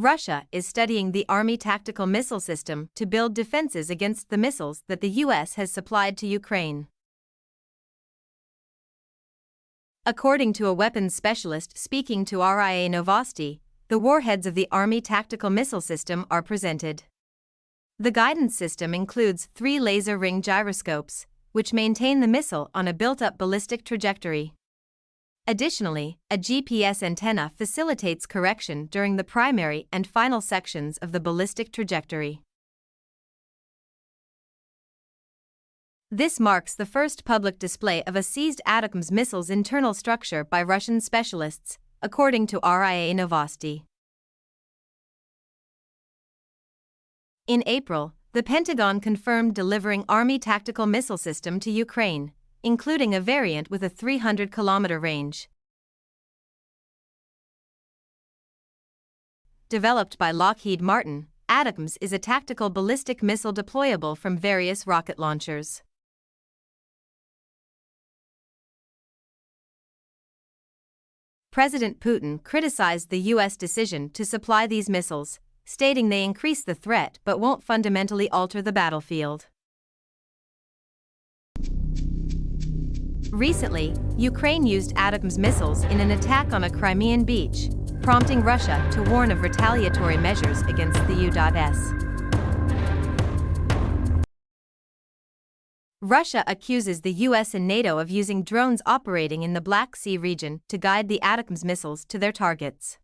Russia is studying the Army tactical missile system to build defenses against the missiles that the US has supplied to Ukraine. According to a weapons specialist speaking to RIA Novosti, the warheads of the Army tactical missile system are presented. The guidance system includes 3 laser ring gyroscopes, which maintain the missile on a built-up ballistic trajectory. Additionally, a GPS antenna facilitates correction during the primary and final sections of the ballistic trajectory. This marks the first public display of a seized ATACMS missile's internal structure by Russian specialists, according to RIA Novosti. In April, the Pentagon confirmed delivering Army tactical missile system to Ukraine, including a variant with a 300-kilometer range. Developed by Lockheed Martin, ATACMS is a tactical ballistic missile deployable from various rocket launchers. President Putin criticized the U.S. decision to supply these missiles, stating they increase the threat but won't fundamentally alter the battlefield. Recently, Ukraine used ATACMS missiles in an attack on a Crimean beach, prompting Russia to warn of retaliatory measures against the U.S. Russia accuses the US and NATO of using drones operating in the Black Sea region to guide the ATACMS missiles to their targets.